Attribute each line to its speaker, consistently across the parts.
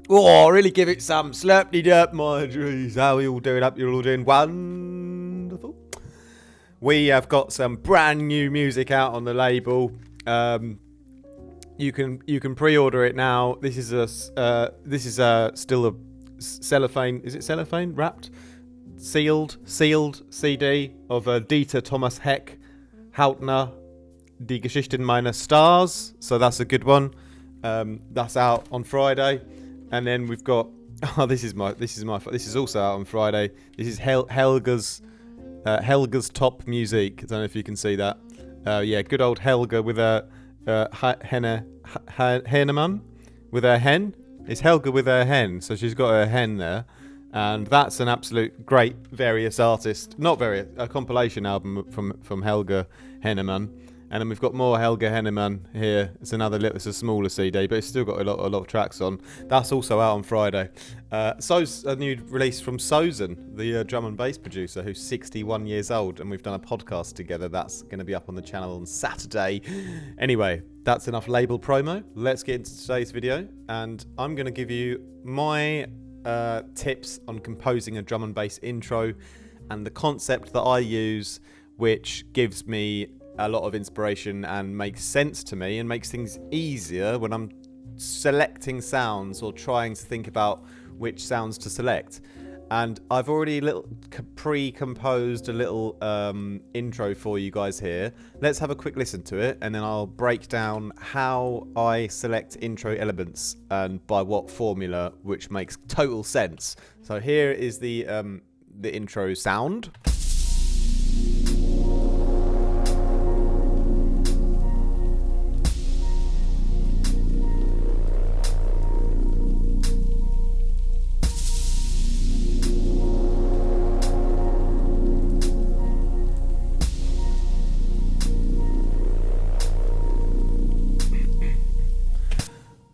Speaker 1: Oh, really give it some slurpy derp, my jeez. How are you all doing up? You're all doing wonderful. We have got some brand new music out on the label. You can pre-order it now. This is still a cellophane. Is it cellophane wrapped? Sealed CD of Dieter Thomas Heck, Hautner, Die Geschichten meiner Stars. So that's a good one. That's out on Friday. And then we've got this is also out on Friday. This is Helga's top music. I don't know if you can see that. Yeah, good old Helga with a Henneman with her hen. It's Helga with her hen, so she's got her hen there, and that's an absolute great various artist, a compilation album from Helga Henneman. And then we've got more Helga Henneman here. It's a smaller CD, but it's still got a lot of tracks on. That's also out on Friday. So's a new release from Sozen, the drum and bass producer, who's 61 years old, and we've done a podcast together. That's going to be up on the channel on Saturday. Anyway, that's enough label promo. Let's get into today's video, and I'm going to give you my tips on composing a drum and bass intro, and the concept that I use, which gives me a lot of inspiration and makes sense to me and makes things easier when I'm selecting sounds or trying to think about which sounds to select. And I've already pre-composed a little intro for you guys here. Let's have a quick listen to it, and then I'll break down how I select intro elements and by what formula, which makes total sense. So here is the intro sound.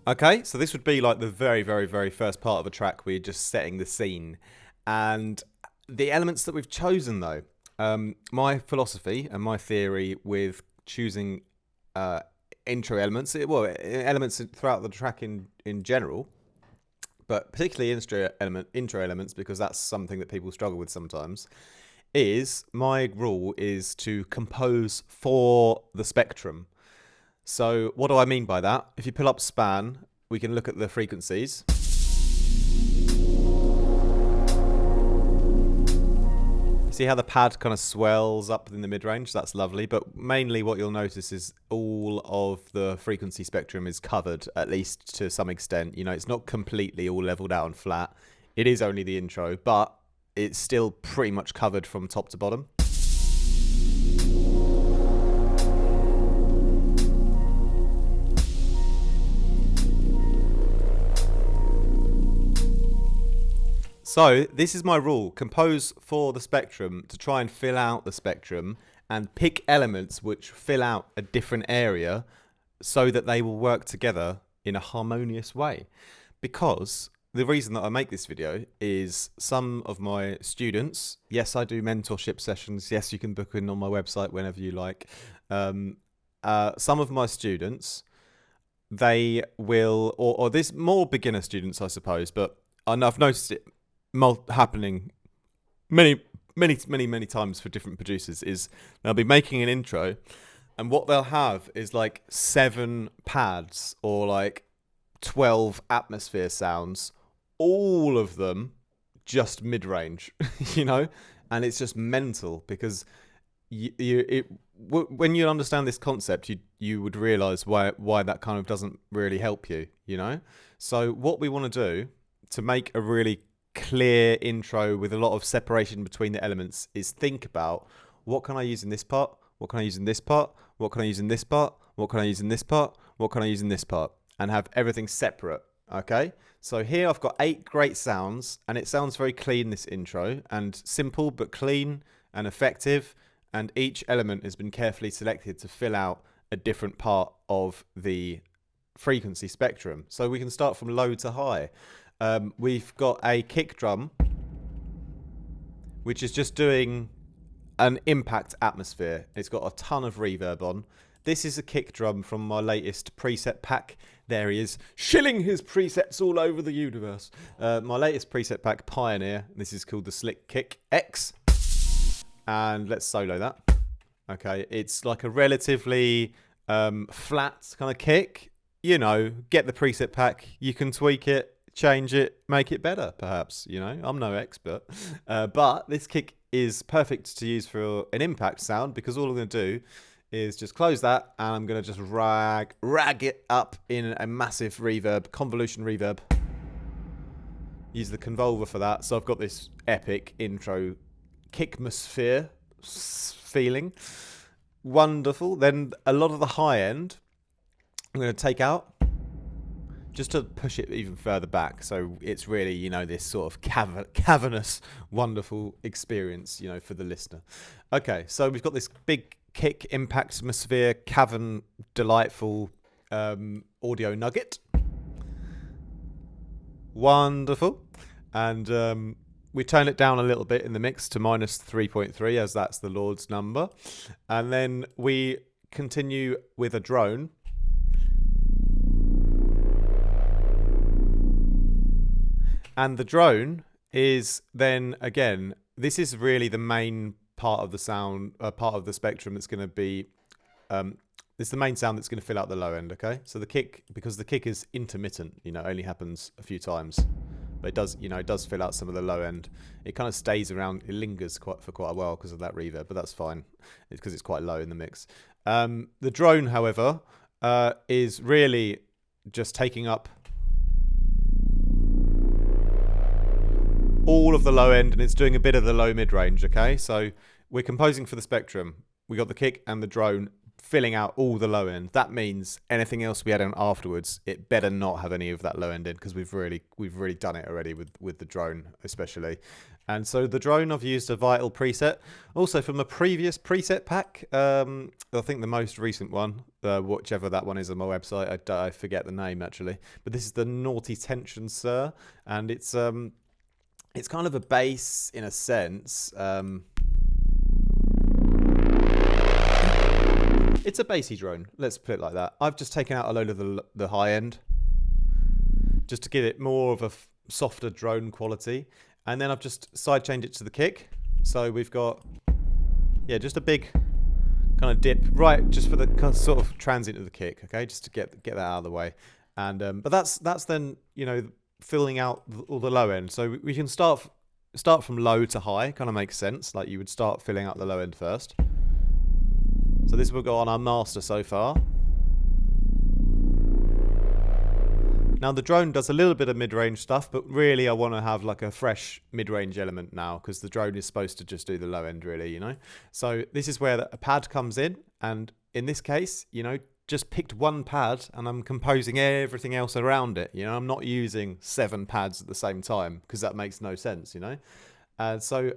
Speaker 1: Okay, so this would be like the very, very, very first part of a track. We're just setting the scene. And the elements that we've chosen, though, my philosophy and my theory with choosing intro elements, elements throughout the track in general, but particularly intro elements, because that's something that people struggle with sometimes, my rule is to compose for the spectrum. So what do I mean by that? If you pull up span, we can look at the frequencies. See how the pad kind of swells up in the mid-range? That's lovely. But mainly what you'll notice is all of the frequency spectrum is covered, at least to some extent. You know, it's not completely all leveled out and flat. It is only the intro, but it's still pretty much covered from top to bottom. So this is my rule: compose for the spectrum to try and fill out the spectrum and pick elements which fill out a different area so that they will work together in a harmonious way. Because the reason that I make this video is some of my students, yes, I do mentorship sessions. Yes, you can book in on my website whenever you like. Some of my students, they will, or this more beginner students, I suppose, but I've noticed it happening many times for different producers, is they'll be making an intro and what they'll have is like 7 pads or like 12 atmosphere sounds, all of them just mid-range, you know, and it's just mental because when you understand this concept, you would realize why that kind of doesn't really help you, you know. So what we want to do to make a really clear intro with a lot of separation between the elements is think about, what can I use in this part, what can I use in this part, what can I use in this part, what can I use in this part, what can I use in this part, and have everything separate. Okay, so here I've got 8 great sounds, and it sounds very clean, this intro, and simple but clean and effective, and each element has been carefully selected to fill out a different part of the frequency spectrum. So we can start from low to high. We've got a kick drum, which is just doing an impact atmosphere. It's got a ton of reverb on, This is a kick drum from my latest preset pack. There he is, shilling his presets all over the universe. My latest preset pack, Pioneer. This is called the Slick Kick X. And let's solo that. Okay, it's like a relatively flat kind of kick. You know, get the preset pack. You can tweak it, change it, make it better, perhaps. You know, I'm no expert. But this kick is perfect to use for an impact sound, because all I'm going to do is just close that, and I'm going to just rag it up in a massive reverb, convolution reverb. Use the convolver for that. So I've got this epic intro kickmosphere feeling. Wonderful. Then a lot of the high end I'm going to take out just to push it even further back. So it's really, you know, this sort of cavernous, wonderful experience, you know, for the listener. Okay, so we've got this big kick impact atmosphere, cavern, delightful audio nugget. Wonderful. And we turn it down a little bit in the mix to minus 3.3, as that's the Lord's number. And then we continue with a drone. And the drone is then, again, this is really the main part of the sound, part of the spectrum that's going to be, it's the main sound that's going to fill out the low end, okay? So the kick, because the kick is intermittent, you know, only happens a few times. But it does, you know, it does fill out some of the low end. It kind of stays around, it lingers for quite a while because of that reverb, but that's fine. It's because it's quite low in the mix. The drone, however, is really just taking up all of the low end, and it's doing a bit of the low mid range, okay? So we're composing for the spectrum. We got the kick and the drone filling out all the low end. That means anything else we add on afterwards, it better not have any of that low end in, because we've really done it already with the drone especially. And so the drone, I've used a Vital preset, also from a previous preset pack. I think the most recent one, whichever that one is on my website, I forget the name actually. But this is the Naughty Tension Sir, and it's kind of a bass in a sense. It's a bassy drone, let's put it like that. I've just taken out a load of the high end, just to give it more of a softer drone quality. And then I've just side chained it to the kick. So we've got, yeah, just a big kind of dip, right, just for the kind of sort of transient of the kick, okay, just to get that out of the way. And but that's then, you know, filling out all the low end. So we can start from low to high, kind of makes sense. Like you would start filling out the low end first. So this will go on our master so far. Now the drone does a little bit of mid-range stuff, but really I want to have like a fresh mid-range element now, because the drone is supposed to just do the low end really, you know. So this is where a pad comes in, and in this case, you know, just picked one pad and I'm composing everything else around it. You know, I'm not using 7 pads at the same time, because that makes no sense, you know. So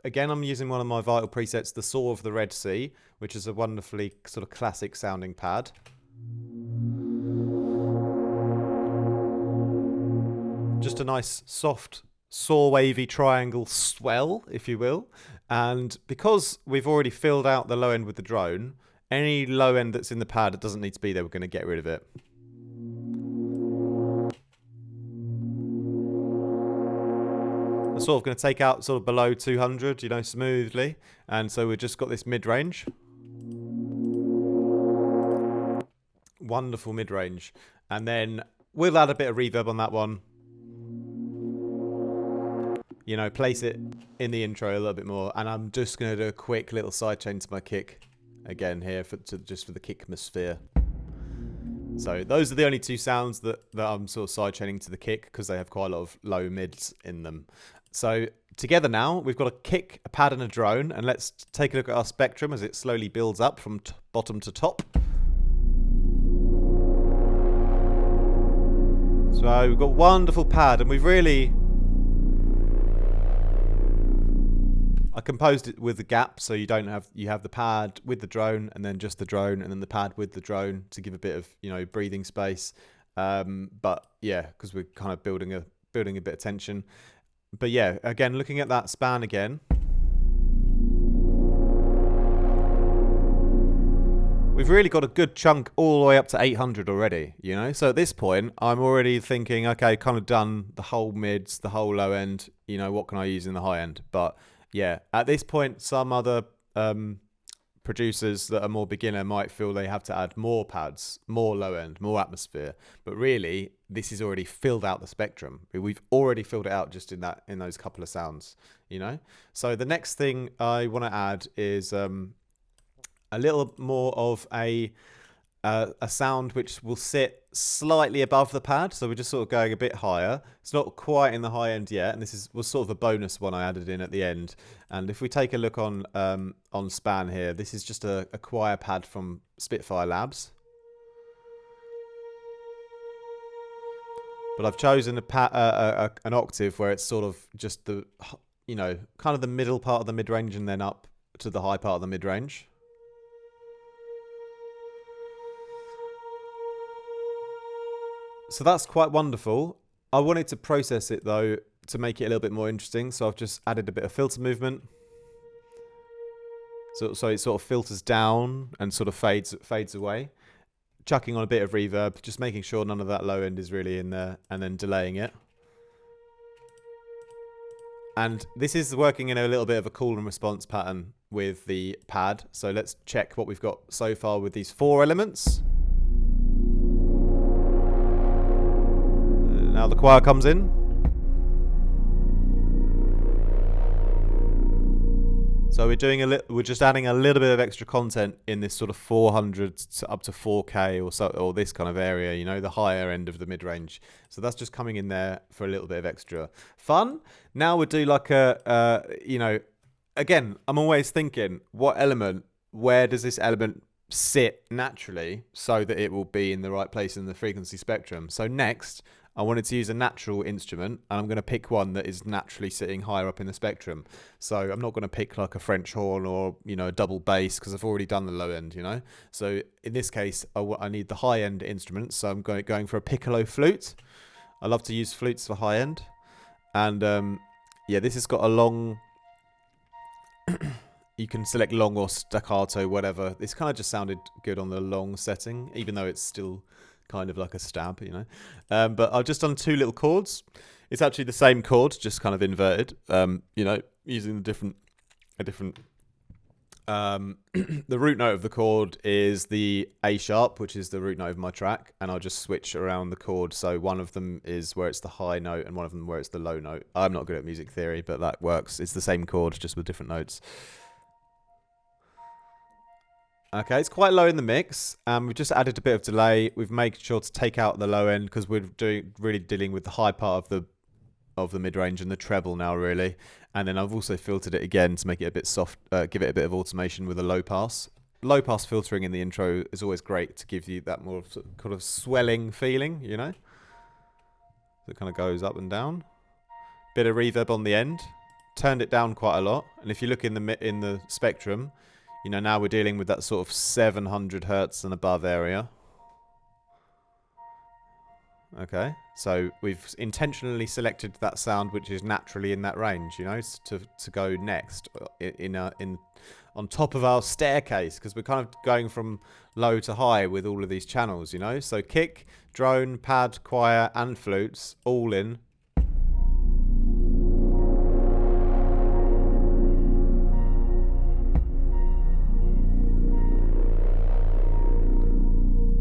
Speaker 1: again, I'm using one of my Vital presets, the Saw of the Red Sea, which is a wonderfully sort of classic sounding pad. Just a nice soft saw wavy triangle swell, if you will. And because we've already filled out the low end with the drone, any low end that's in the pad that doesn't need to be there, we're going to get rid of it. I'm sort of going to take out sort of below 200, you know, smoothly. And so we've just got this mid-range. Wonderful mid-range. And then we'll add a bit of reverb on that one. You know, place it in the intro a little bit more. And I'm just going to do a quick little sidechain to my kick. Again here, just for the kickmosphere. So those are the only 2 sounds that I'm sort of sidechaining to the kick, because they have quite a lot of low mids in them. So together now, we've got a kick, a pad and a drone. And let's take a look at our spectrum as it slowly builds up from bottom to top. So we've got wonderful pad, and we've really... I composed it with the gap, so you have the pad with the drone, and then just the drone, and then the pad with the drone to give a bit of, you know, breathing space. But yeah, because we're kind of building a bit of tension. But yeah, again, looking at that span again. we've really got a good chunk all the way up to 800 already, you know? So at this point, I'm already thinking, okay, kind of done the whole mids, the whole low end, you know, what can I use in the high end? But yeah, at this point, some other producers that are more beginner might feel they have to add more pads, more low end, more atmosphere. But really, this is already filled out the spectrum. We've already filled it out just in those couple of sounds, you know? So the next thing I want to add is a little more of a sound which will sit slightly above the pad. So we're just sort of going a bit higher. It's not quite in the high end yet, and this was sort of a bonus one I added in at the end. And if we take a look on Span here, this is just a choir pad from Spitfire Labs. But I've chosen an octave where it's sort of just the, you know, kind of the middle part of the mid-range and then up to the high part of the mid-range. So that's quite wonderful. I wanted to process it though to make it a little bit more interesting. So I've just added a bit of filter movement. So it sort of filters down and sort of fades away. Chucking on a bit of reverb, just making sure none of that low end is really in there, and then delaying it. And this is working in a little bit of a call and response pattern with the pad. So let's check what we've got so far with these 4 elements. Now the choir comes in. So we're just adding a little bit of extra content in this sort of 400 to up to 4K or so, or this kind of area, you know, the higher end of the mid-range. So that's just coming in there for a little bit of extra fun. Now we'll do like you know, again, I'm always thinking, where does this element sit naturally so that it will be in the right place in the frequency spectrum? So next, I wanted to use a natural instrument, and I'm going to pick one that is naturally sitting higher up in the spectrum. So I'm not going to pick like a French horn or, you know, a double bass, because I've already done the low end, you know. So in this case, I need the high end instrument. So I'm going for a piccolo flute. I love to use flutes for high end. And yeah, this has got a long, you can select long or staccato, whatever. This kind of just sounded good on the long setting, even though it's still kind of like a stab, you know. But I've just done 2 little chords. It's actually the same chord, just kind of inverted, you know, using a different the root note of the chord is the A sharp, which is the root note of my track, and I'll just switch around the chord. So one of them is where it's the high note and one of them where it's the low note. I'm not good at music theory, but that works. It's the same chord, just with different notes. Okay, it's quite low in the mix. We've just added a bit of delay. We've made sure to take out the low end because we're really dealing with the high part of the mid-range and the treble now, really. And then I've also filtered it again to make it a bit soft, give it a bit of automation with a low pass. Low pass filtering in the intro is always great to give you that more kind of swelling feeling, you know? So it kind of goes up and down. Bit of reverb on the end. Turned it down quite a lot. And if you look in the spectrum, you know, now we're dealing with that sort of 700 hertz and above area. Okay, so we've intentionally selected that sound which is naturally in that range, you know, to go next on top of our staircase, because we're kind of going from low to high with all of these channels, you know. So kick, drone, pad, choir, and flutes all in.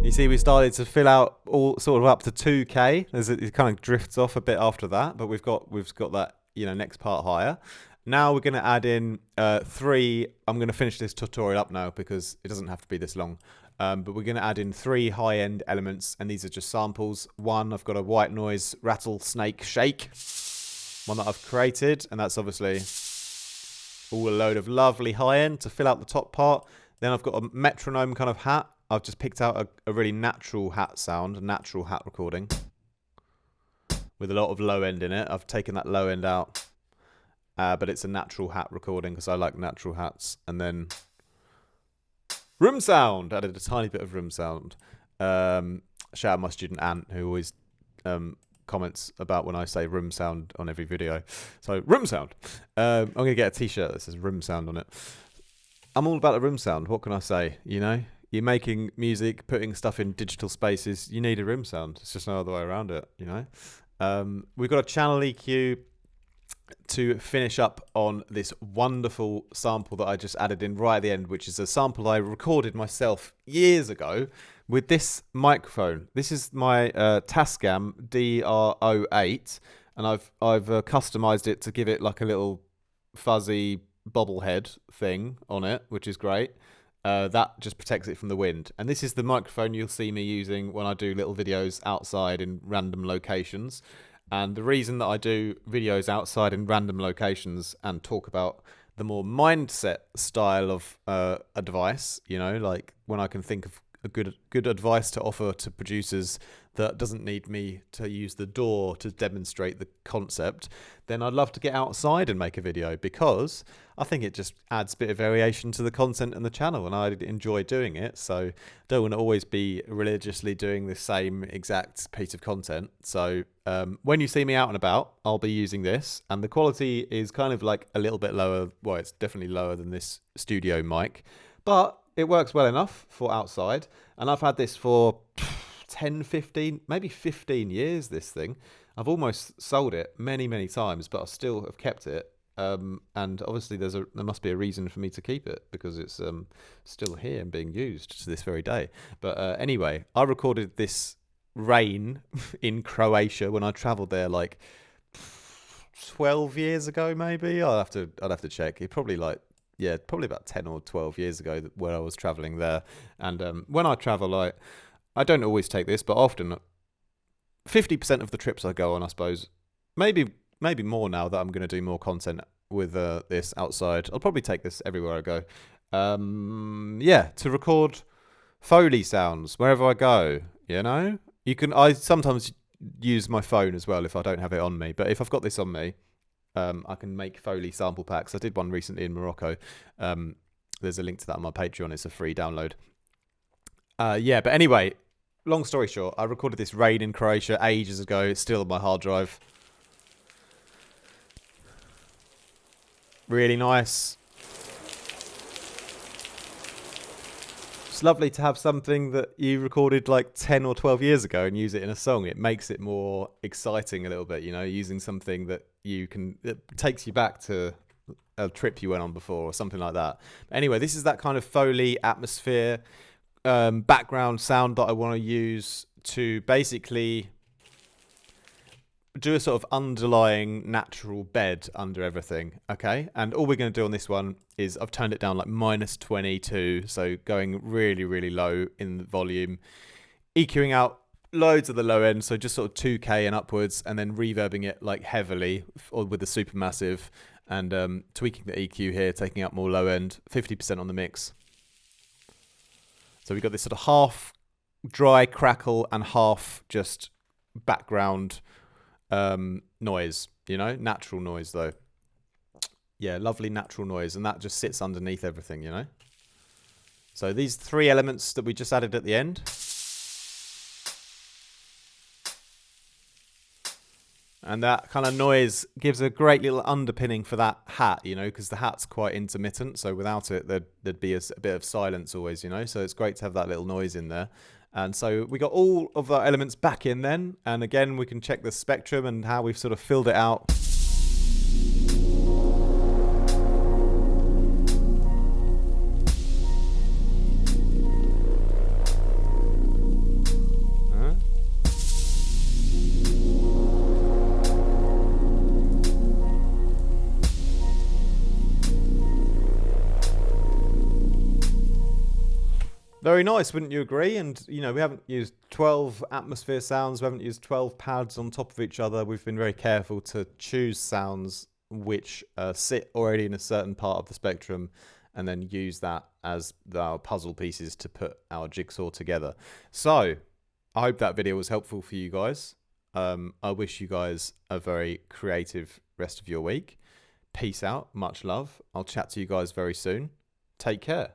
Speaker 1: You see, we started to fill out all sort of up to 2K. It kind of drifts off a bit after that, but we've got that, you know, next part higher. Now we're going to add in 3. I'm going to finish this tutorial up now because it doesn't have to be this long. But we're going to add in 3 high-end elements, and these are just samples. One, I've got a white noise rattlesnake shake, one that I've created, and that's obviously all a load of lovely high-end to fill out the top part. Then I've got a metronome kind of hat. I've just picked out a really natural hat sound, a natural hat recording with a lot of low end in it. I've taken that low end out, but it's a natural hat recording because I like natural hats. And then room sound, added a tiny bit of room sound. Shout out my student Ant, who always comments about when I say room sound on every video. So room sound. I'm going to get a t-shirt that says room sound on it. I'm all about the room sound. What can I say? You know, you're making music, putting stuff in digital spaces, you need a room sound. It's just no other way around it, you know. We've got a channel EQ to finish up on this wonderful sample that I just added in right at the end, which is a sample I recorded myself years ago with this microphone. This is my Tascam DR08, and I've customized it to give it like a little fuzzy bobblehead thing on it, which is great. That just protects it from the wind. And this is the microphone you'll see me using when I do little videos outside in random locations. And the reason that I do videos outside in random locations and talk about the more mindset style of advice, you know, like when I can think of a good advice to offer to producers that doesn't need me to use the DAW to demonstrate the concept, then I'd love to get outside and make a video, because I think it just adds a bit of variation to the content and the channel, and I enjoy doing it. So don't want to always be religiously doing the same exact piece of content. So when you see me out and about, I'll be using this, and the quality is kind of like a little bit lower. Well, it's definitely lower than this studio mic, but it works well enough for outside. And I've had this for 10, 15, maybe 15 years, this thing. I've almost sold it many times, but I still have kept it. And obviously there must be a reason for me to keep it, because it's still here and being used to this very day. But anyway, I recorded this rain in Croatia when I traveled there like 12 years ago, maybe. I'd have to check. It probably probably about 10 or 12 years ago where I was traveling there. And when I travel, I don't always take this, but often 50% of the trips I go on, I suppose, maybe more now that I'm going to do more content with this outside. I'll probably take this everywhere I go. To record Foley sounds wherever I go, you know? I sometimes use my phone as well if I don't have it on me, but if I've got this on me, I can make Foley sample packs. I did one recently in Morocco. There's a link to that on my Patreon. It's a free download. But anyway, long story short, I recorded this raid in Croatia ages ago. It's still on my hard drive. Really nice. It's lovely to have something that you recorded like 10 or 12 years ago and use it in a song. It makes it more exciting a little bit, you know, using something that it takes you back to a trip you went on before or something like that. But anyway, this is that kind of Foley atmosphere, background sound that I want to use to basically do a sort of underlying natural bed under everything, okay? And all we're going to do on this one is I've turned it down like -22, so going really low in the volume, EQing out loads of the low end, so just sort of 2K and upwards, and then reverbing it like heavily or with the supermassive, and tweaking the EQ here, taking out more low end, 50% on the mix. So we've got this sort of half dry crackle and half just background noise, you know, natural noise though. Yeah, lovely natural noise, and that just sits underneath everything, you know. So these three elements that we just added at the end, and that kind of noise gives a great little underpinning for that hat, you know, because the hat's quite intermittent, so without it there'd be a bit of silence always, you know. So it's great to have that little noise in there. And so we got all of our elements back in then. And again, we can check the spectrum and how we've sort of filled it out. Very nice, wouldn't you agree? And, you know, we haven't used 12 atmosphere sounds. We haven't used 12 pads on top of each other. We've been very careful to choose sounds which sit already in a certain part of the spectrum and then use that as our puzzle pieces to put our jigsaw together. So I hope that video was helpful for you guys. I wish you guys a very creative rest of your week. Peace out. Much love. I'll chat to you guys very soon. Take care.